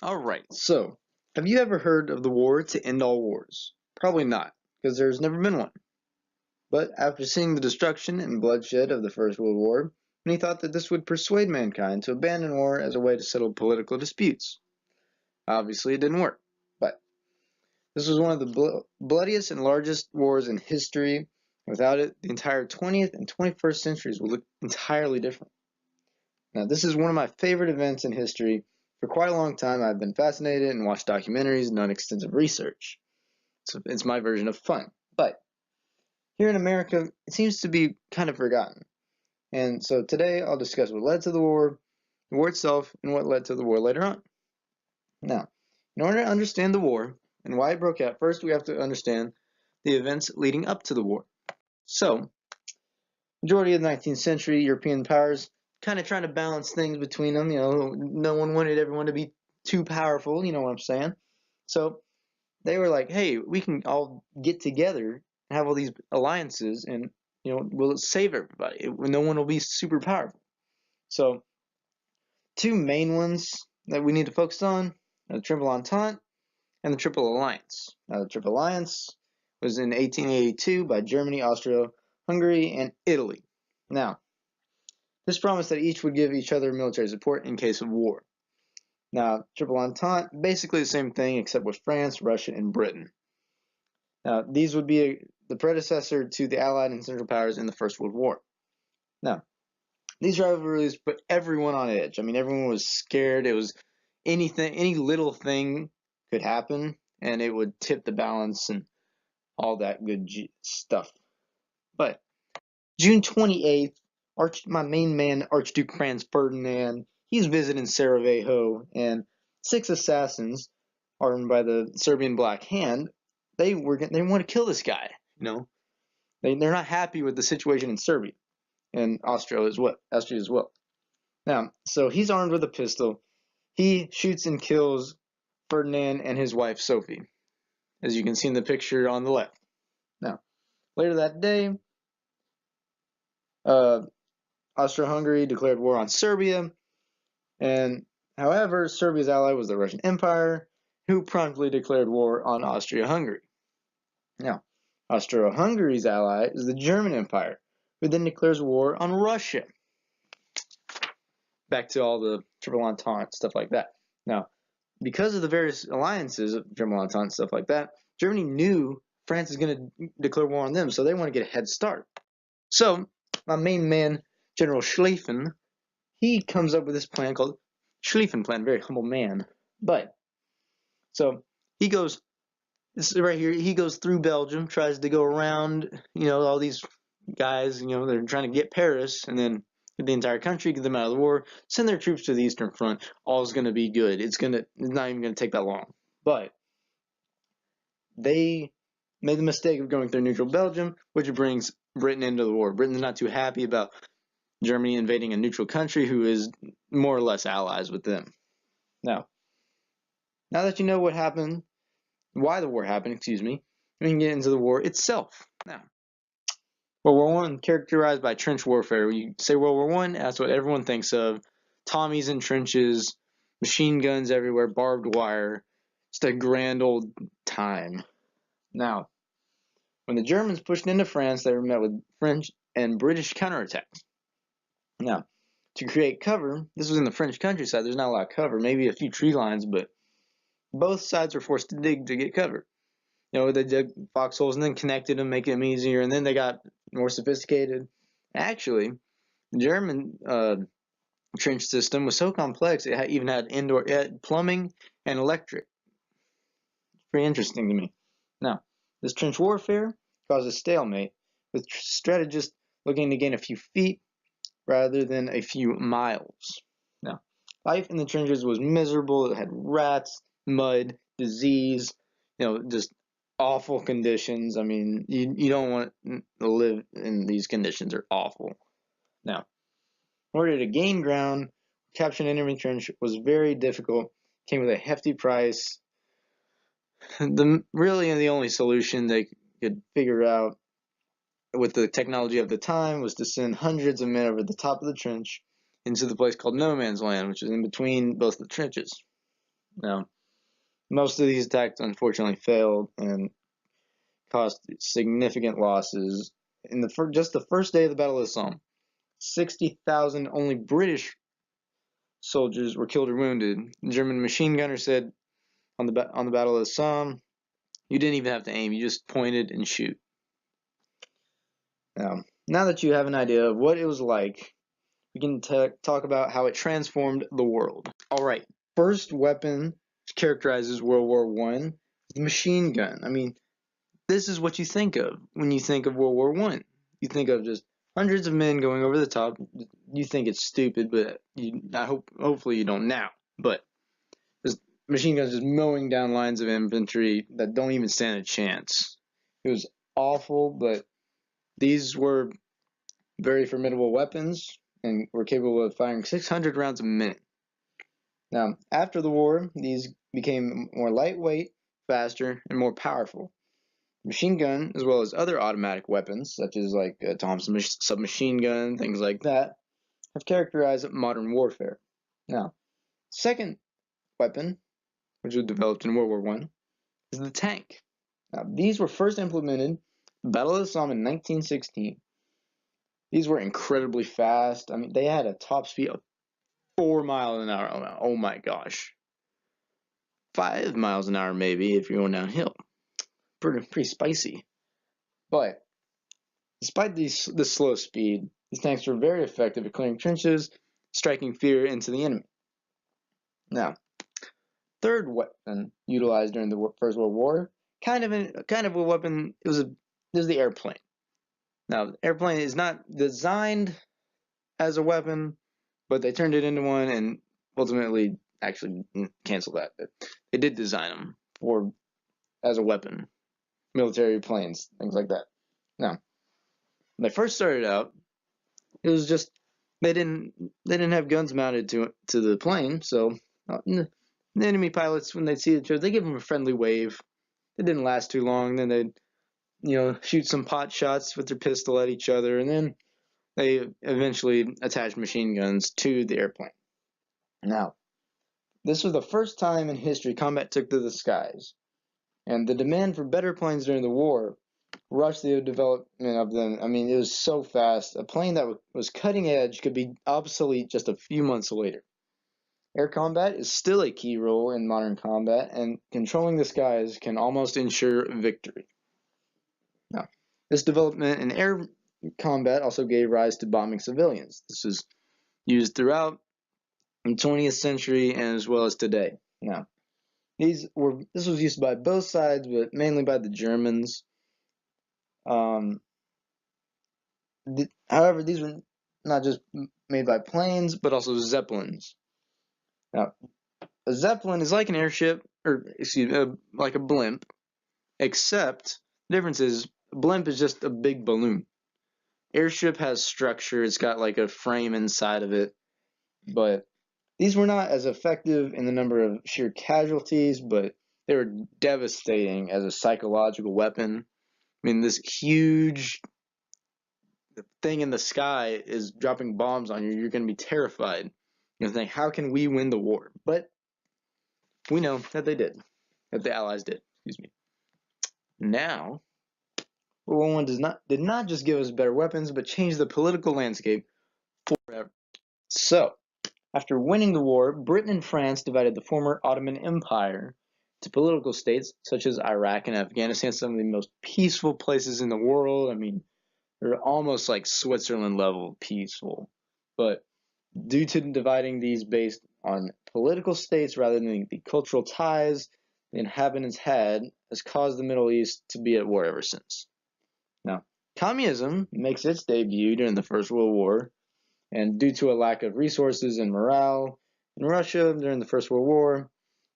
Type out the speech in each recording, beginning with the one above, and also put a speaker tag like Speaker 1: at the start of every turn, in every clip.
Speaker 1: Alright, so have you ever heard of the war to end all wars? Probably not, because there's never been one. But after seeing the destruction and bloodshed of the First World War, many thought that this would persuade mankind to abandon war as a way to settle political disputes. Obviously, it didn't work, but this was one of the bloodiest and largest wars in history. Without it, the entire 20th and 21st centuries would look entirely different. Now, this is one of my favorite events in history. For quite a long time, I've been fascinated and watched documentaries and done extensive research. So it's my version of fun. But here in America, it seems to be kind of forgotten. And so today, I'll discuss what led to the war itself, and what led to the war later on. Now, in order to understand the war and why it broke out, first we have to understand the events leading up to the war. So, majority of the 19th century, European powers kind of trying to balance things between them. No one wanted everyone to be too powerful. You know what I'm saying? So they were like, hey, we can all get together and have all these alliances, and we'll save everybody. No one will be super powerful. So two main ones that we need to focus on are the Triple Entente and the Triple Alliance. Now, the Triple Alliance was in 1882 by Germany, Austria, Hungary, and Italy. Now, this promised that each would give each other military support in case of war. Now, Triple Entente, basically the same thing except with France, Russia, and Britain. Now, these would be the predecessor to the Allied and Central Powers in the First World War. Now, these rivalries put everyone on edge. I mean, everyone was scared. It was any little thing could happen, and it would tip the balance and all that good stuff. But June 28th, my main man, Archduke Franz Ferdinand, he's visiting Sarajevo, and 6 assassins, armed by the Serbian Black Hand, they want to kill this guy. They're not happy with the situation in Serbia and Austria as well. Now, so he's armed with a pistol. He shoots and kills Ferdinand and his wife Sophie, as you can see in the picture on the left. Now, later that day, Austria-Hungary declared war on Serbia, and however, Serbia's ally was the Russian Empire, who promptly declared war on Austria-Hungary. Now, Austria-Hungary's ally is the German Empire, who then declares war on Russia. Back to all the Triple Entente, stuff like that. Now, because of the various alliances of Triple Entente, stuff like that, Germany knew France is going to declare war on them, so they want to get a head start. So, my main man, General Schlieffen, he comes up with this plan called Schlieffen Plan, very humble man. But, so, he goes, this is right here, he goes through Belgium, tries to go around, all these guys, they're trying to get Paris, and then get the entire country, get them out of the war, send their troops to the Eastern Front, all's going to be good. It's not even going to take that long. But, they made the mistake of going through neutral Belgium, which brings Britain into the war. Britain's not too happy about Germany invading a neutral country who is more or less allies with them. Now that you know what happened, why the war happened, we can get into the war itself. Now, World War I, characterized by trench warfare. When you say World War I, that's what everyone thinks of. Tommies in trenches, machine guns everywhere, barbed wire. Just a grand old time. Now, when the Germans pushed into France, they were met with French and British counterattacks. Now, to create cover, this was in the French countryside, there's not a lot of cover, maybe a few tree lines, but both sides were forced to dig to get cover. They dug foxholes and then connected them, making them easier, and then they got more sophisticated. Actually, the German trench system was so complex, it even had plumbing and electric. It's pretty interesting to me. Now, this trench warfare caused a stalemate, with strategists looking to gain a few feet rather than a few miles. Now, life in the trenches was miserable. It had rats, mud, disease, just awful conditions. I mean, you don't want to live in these conditions. They're awful. Now, in order to gain ground, capturing an enemy trench was very difficult. Came with a hefty price. The only solution they could figure out with the technology of the time was to send hundreds of men over the top of the trench into the place called No Man's Land, which is in between both the trenches. Now, most of these attacks unfortunately failed and caused significant losses. In just the first day of the Battle of the Somme, 60,000 only British soldiers were killed or wounded. The German machine gunner said on the Battle of the Somme, "You didn't even have to aim; you just pointed and shoot." Now that you have an idea of what it was like, we can talk about how it transformed the world. All right, first weapon which characterizes World War I is the machine gun. I mean, this is what you think of when you think of World War I. You think of just hundreds of men going over the top. You think it's stupid, but hopefully you don't now. But just machine guns just mowing down lines of infantry that don't even stand a chance. It was awful, but these were very formidable weapons and were capable of firing 600 rounds a minute. Now, after the war, these became more lightweight, faster, and more powerful. Machine gun, as well as other automatic weapons, such as like a Thompson submachine gun, things like that, have characterized modern warfare. Now, second weapon, which was developed in World War I, is the tank. Now, these were first implemented in the Battle of the Somme in 1916. These were incredibly fast. I mean, they had a top speed of 4 miles an hour. Oh my gosh. 5 miles an hour maybe if you're going downhill. Pretty spicy. But despite this slow speed, these tanks were very effective at clearing trenches, striking fear into the enemy. Now, third weapon utilized during the First World War, kind of a weapon. It was the airplane. Now, the airplane is not designed as a weapon, but they turned it into one and ultimately actually canceled that. They did design them as a weapon, military planes, things like that. Now, when they first started out, it was just they didn't have guns mounted to the plane, so the enemy pilots, when they'd see each other, they give them a friendly wave. It didn't last too long. Then they'd shoot some pot shots with their pistol at each other, and then they eventually attached machine guns to the airplane. Now, this was the first time in history combat took to the skies, and the demand for better planes during the war rushed the development of them. I mean, it was so fast. A plane that was cutting edge could be obsolete just a few months later. Air combat is still a key role in modern combat, and controlling the skies can almost ensure victory. Now, this development in air combat also gave rise to bombing civilians. This was used throughout the 20th century and as well as today. Now, this was used by both sides, but mainly by the Germans. However, these were not just made by planes, but also zeppelins. Now, a zeppelin is like an airship, or excuse me, like a blimp, except the difference is a blimp is just a big balloon. Airship has structure; it's got like a frame inside of it, but these were not as effective in the number of sheer casualties, but they were devastating as a psychological weapon. I mean, this huge thing in the sky is dropping bombs on you. You're going to be terrified. You're going to think, how can we win the war? But we know that they did, that the Allies did. Excuse me. Now, World War I did not just give us better weapons, but changed the political landscape forever. So, after winning the war, Britain and France divided the former Ottoman Empire to political states such as Iraq and Afghanistan, some of the most peaceful places in the world. I mean, they're almost like Switzerland level peaceful. But due to dividing these based on political states rather than the cultural ties the inhabitants had, has caused the Middle East to be at war ever since. Now, communism makes its debut during the First World War, and due to a lack of resources and morale in Russia during the First World War,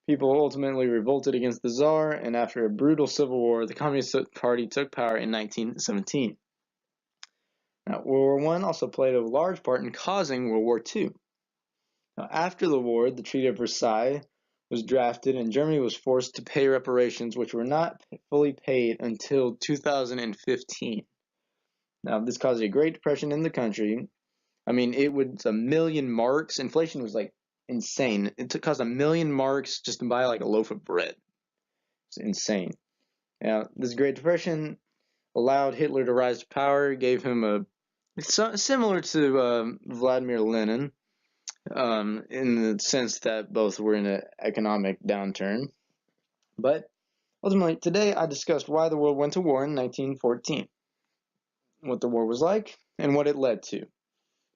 Speaker 1: people ultimately revolted against the Tsar, and after a brutal civil war, the Communist Party took power in 1917. Now, World War I also played a large part in causing World War II. Now, after the war, the Treaty of Versailles was drafted, and Germany was forced to pay reparations, which were not fully paid until 2015. Now, this caused a Great Depression in the country. I mean, it was 1,000,000 marks. Inflation was like insane. It cost 1,000,000 marks just to buy like a loaf of bread. It's insane. Now, this Great Depression allowed Hitler to rise to power, gave him a similar to Vladimir Lenin, in the sense that both were in an economic downturn. But ultimately, today I discussed why the world went to war in 1914, what the war was like, and what it led to.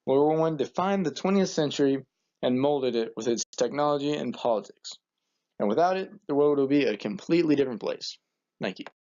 Speaker 1: World War I defined the 20th century and molded it with its technology and politics. And without it, the world would be a completely different place. Thank you.